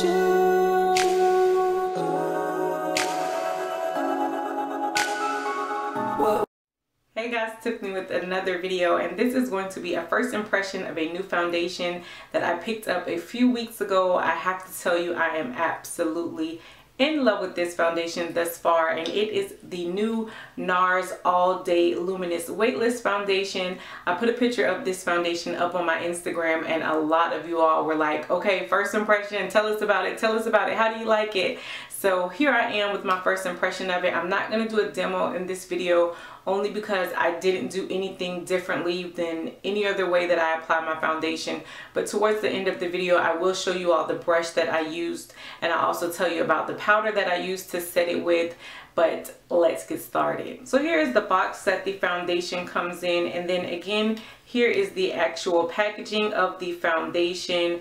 Hey guys, Tiffany with another video, and this is going to be a first impression of a new foundation that I picked up a few weeks ago. I have to tell you, I am absolutely in love with this foundation thus far, and it is the new Nars All Day Luminous Weightless foundation. I put a picture of this foundation up on my Instagram, and a lot of you all were like, okay, first impression, tell us about it, how do you like it? So here I am with my first impression of it. I'm not going to do a demo in this video only because I didn't do anything differently than any other way that I apply my foundation. But towards the end of the video, I will show you all the brush that I used, and I'll also tell you about the powder that I used to set it with. But let's get started. So here is the box that the foundation comes in, and then again, here is the actual packaging of the foundation.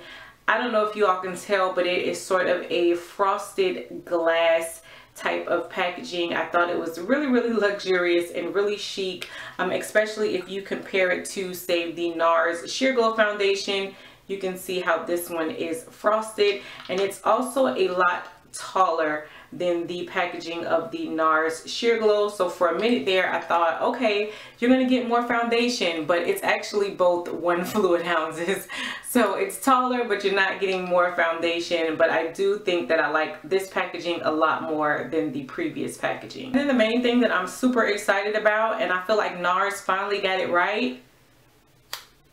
I don't know if you all can tell, but it is sort of a frosted glass type of packaging. I thought it was really luxurious and really chic, especially if you compare it to, say, the Nars Sheer Glow foundation. You can see how this one is frosted, and it's also a lot taller than the packaging of the Nars Sheer Glow. So for a minute there, I thought, okay, you're gonna get more foundation, but it's actually both 1 fluid ounces. So it's taller, but you're not getting more foundation. But I do think that I like this packaging a lot more than the previous packaging. And then the main thing that I'm super excited about, and I feel like Nars finally got it right,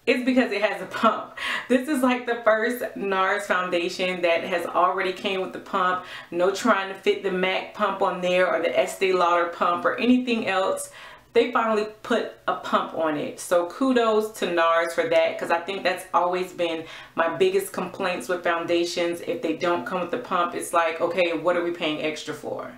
it's because it has a pump. This is like the first Nars foundation that has already came with the pump. No trying to fit the MAC pump on there or the Estee Lauder pump or anything else. They finally put a pump on it. So kudos to Nars for that, because I think that's always been my biggest complaints with foundations. If they don't come with the pump, it's like, okay, what are we paying extra for?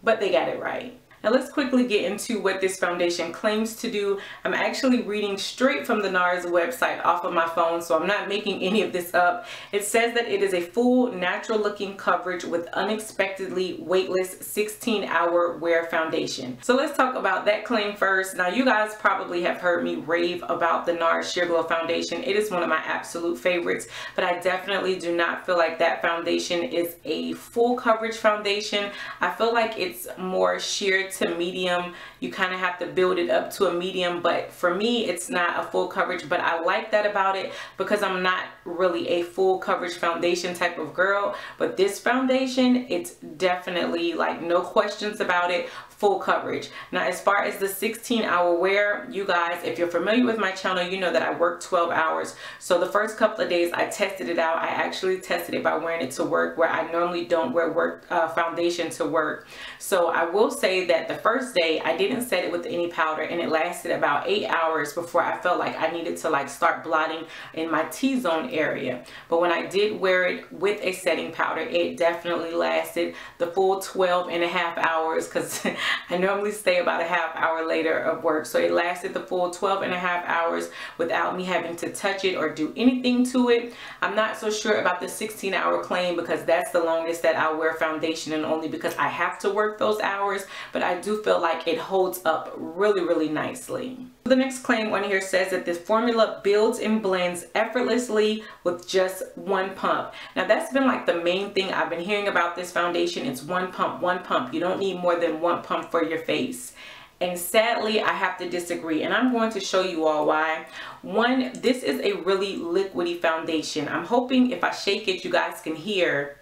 But they got it right. Now let's quickly get into what this foundation claims to do. I'm actually reading straight from the Nars website off of my phone, so I'm not making any of this up. It says that it is a full natural looking coverage with unexpectedly weightless 16-hour wear foundation. So let's talk about that claim first. Now you guys probably have heard me rave about the Nars Sheer Glow foundation. It is one of my absolute favorites, but I definitely do not feel like that foundation is a full coverage foundation. I feel like it's more sheer to medium. You kind of have to build it up to a medium, but for me it's not a full coverage. But I like that about it because I'm not really a full coverage foundation type of girl. But this foundation, it's definitely, like, no questions about it, full coverage. Now as far as the 16-hour wear, you guys, if you're familiar with my channel, you know that I work 12 hours. So the first couple of days I tested it out. I actually tested it by wearing it to work, where I normally don't wear foundation to work. So I will say that the first day I didn't set it with any powder, and it lasted about 8 hours before I felt like I needed to, like, start blotting in my T-zone area. But when I did wear it with a setting powder, it definitely lasted the full 12.5 hours, because I normally stay about a half hour later of work. So it lasted the full 12.5 hours without me having to touch it or do anything to it. I'm not so sure about the 16-hour claim, because that's the longest that I'll wear foundation, and only because I have to work those hours. But I do feel like it holds up really nicely. The next claim on here says that this formula builds and blends effortlessly with just 1 pump. Now that's been like the main thing I've been hearing about this foundation. It's 1 pump, 1 pump. You don't need more than 1 pump for your face. And sadly, I have to disagree, and I'm going to show you all why. One, this is a really liquidy foundation. I'm hoping if I shake it, you guys can hear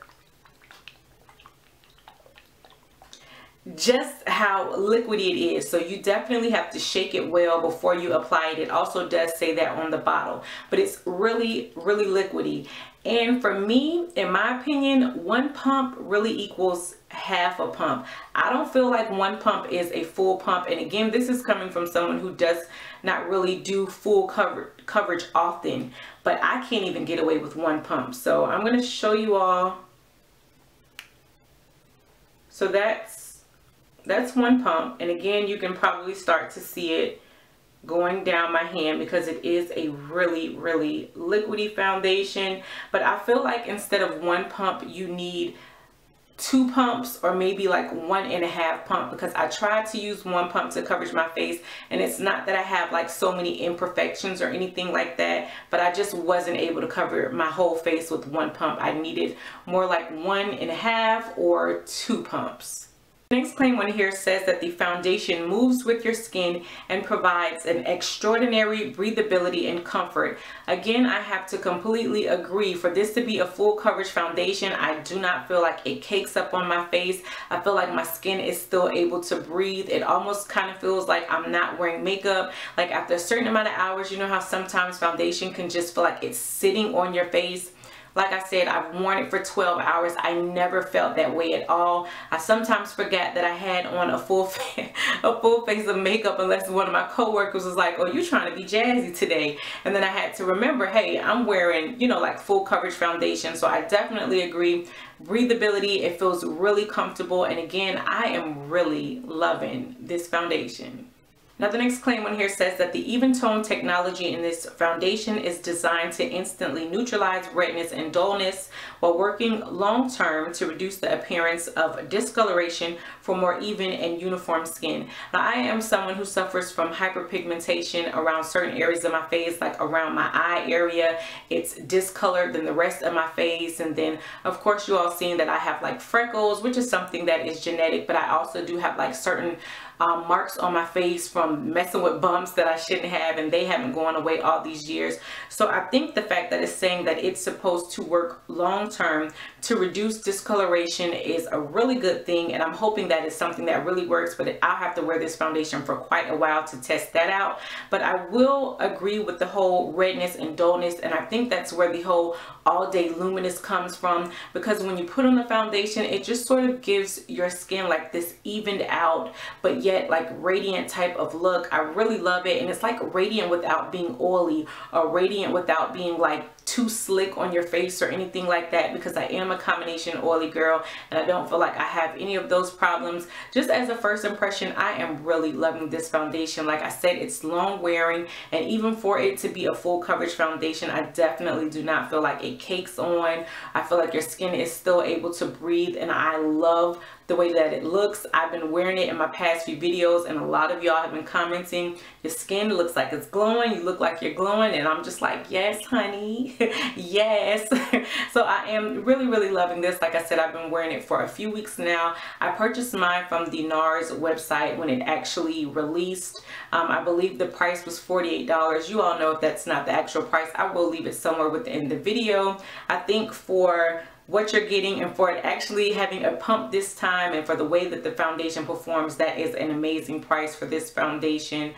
just how liquidy it is. So you definitely have to shake it well before you apply it. It also does say that on the bottle, but it's really liquidy. And for me, in my opinion, 1 pump really equals half a pump. I don't feel like 1 pump is a full pump. And again, this is coming from someone who does not really do full coverage often, but I can't even get away with 1 pump. So I'm going to show you all. So that's 1 pump, and again, you can probably start to see it going down my hand because it is a really liquidy foundation. But I feel like instead of 1 pump, you need 2 pumps or maybe like 1.5 pump, because I tried to use 1 pump to cover my face, and it's not that I have like so many imperfections or anything like that, but I just wasn't able to cover my whole face with 1 pump. I needed more like 1.5 or 2 pumps. Next claim on here says that the foundation moves with your skin and provides an extraordinary breathability and comfort. Again, I have to completely agree. For this to be a full coverage foundation, I do not feel like it cakes up on my face. I feel like my skin is still able to breathe. It almost kind of feels like I'm not wearing makeup. Like after a certain amount of hours, you know how sometimes foundation can just feel like it's sitting on your face. Like I said, I've worn it for 12 hours. I never felt that way at all. I sometimes forget that I had on a full face of makeup, unless one of my coworkers was like, oh, you trying to be jazzy today. And then I had to remember, hey, I'm wearing, you know, like full coverage foundation. So I definitely agree. Breathability, it feels really comfortable. And again, I am really loving this foundation. Now the next claim on here says that the even tone technology in this foundation is designed to instantly neutralize redness and dullness while working long term to reduce the appearance of discoloration for more even and uniform skin. Now I am someone who suffers from hyperpigmentation around certain areas of my face, like around my eye area. It's discolored than the rest of my face, and then of course you all seen that I have like freckles, which is something that is genetic, but I also do have like certain marks on my face from messing with bumps that I shouldn't have, and they haven't gone away all these years. So I think the fact that it's saying that it's supposed to work long term to reduce discoloration is a really good thing, and I'm hoping that is something that really works. But I'll have to wear this foundation for quite a while to test that out. But I will agree with the whole redness and dullness, and I think that's where the whole all day luminous comes from, because when you put on the foundation, it just sort of gives your skin like this evened out but yet like radiant type of look. I really love it, and it's like radiant without being oily, or radiant without being like too slick on your face or anything like that, because I am a combination oily girl and I don't feel like I have any of those problems. Just as a first impression, I am really loving this foundation. Like I said, it's long wearing, and even for it to be a full coverage foundation, I definitely do not feel like it cakes on. I feel like your skin is still able to breathe, and I love the way that it looks. I've been wearing it in my past few videos, and a lot of y'all have been commenting, your skin looks like it's glowing, you look like you're glowing, and I'm just like, yes honey, yes. So I am really loving this. Like I said, I've been wearing it for a few weeks now. I purchased mine from the Nars website when it actually released. I believe the price was $48. You all know if that's not the actual price, I will leave it somewhere within the video. I think for what you're getting, and for it actually having a pump this time, and for the way that the foundation performs, that is an amazing price for this foundation.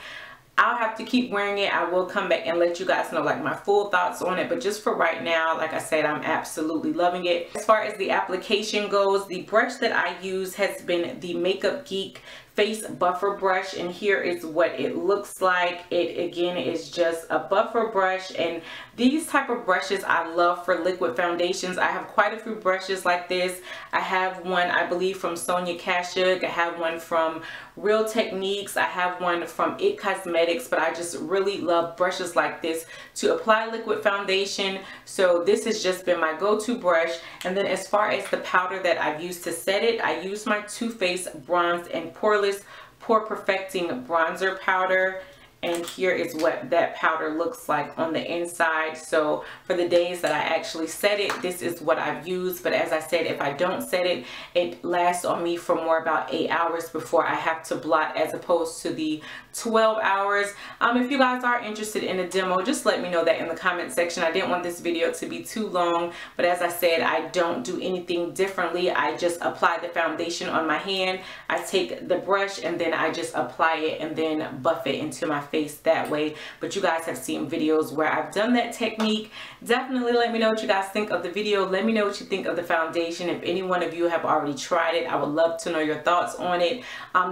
I'll have to keep wearing it. I will come back and let you guys know like my full thoughts on it, but just for right now, like I said, I'm absolutely loving it. As far as the application goes, the brush that I use has been the Makeup Geek face buffer brush, and here is what it looks like. It again is just a buffer brush, and these type of brushes I love for liquid foundations. I have quite a few brushes like this. I have one, I believe, from Sonia Kashuk. I have one from Real Techniques. I have one from It Cosmetics, but I just really love brushes like this to apply liquid foundation. So this has just been my go-to brush. And then as far as the powder that I've used to set it, I use my Too Faced Bronze and Poreless Pore Perfecting Bronzer Powder. And here is what that powder looks like on the inside. So for the days that I actually set it, this is what I've used. But as I said, if I don't set it, it lasts on me for more about 8 hours before I have to blot, as opposed to the 12 hours. If you guys are interested in a demo, just let me know that in the comment section. I didn't want this video to be too long, but as I said, I don't do anything differently. I just apply the foundation on my hand. I take the brush and then I just apply it and then buff it into my face that way. But you guys have seen videos where I've done that technique. Definitely let me know what you guys think of the video. Let me know what you think of the foundation. If any one of you have already tried it, I would love to know your thoughts on it.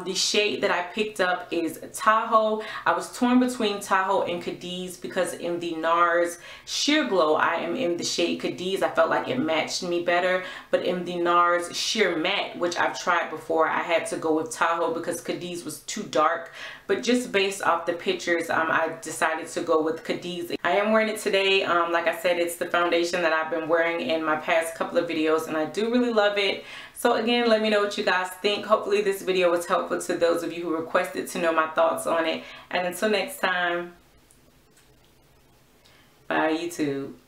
The shade that I picked up is Tahoe. I was torn between Tahoe and Cadiz, because in the Nars Sheer Glow, I am in the shade Cadiz. I felt like it matched me better, but in the Nars Sheer Matte, which I've tried before, I had to go with Tahoe because Cadiz was too dark. But just based off the picture pictures, I decided to go with CREASE. I am wearing it today. Like I said, it's the foundation that I've been wearing in my past couple of videos, and I do really love it. So again, let me know what you guys think. Hopefully this video was helpful to those of you who requested to know my thoughts on it. And until next time, bye YouTube.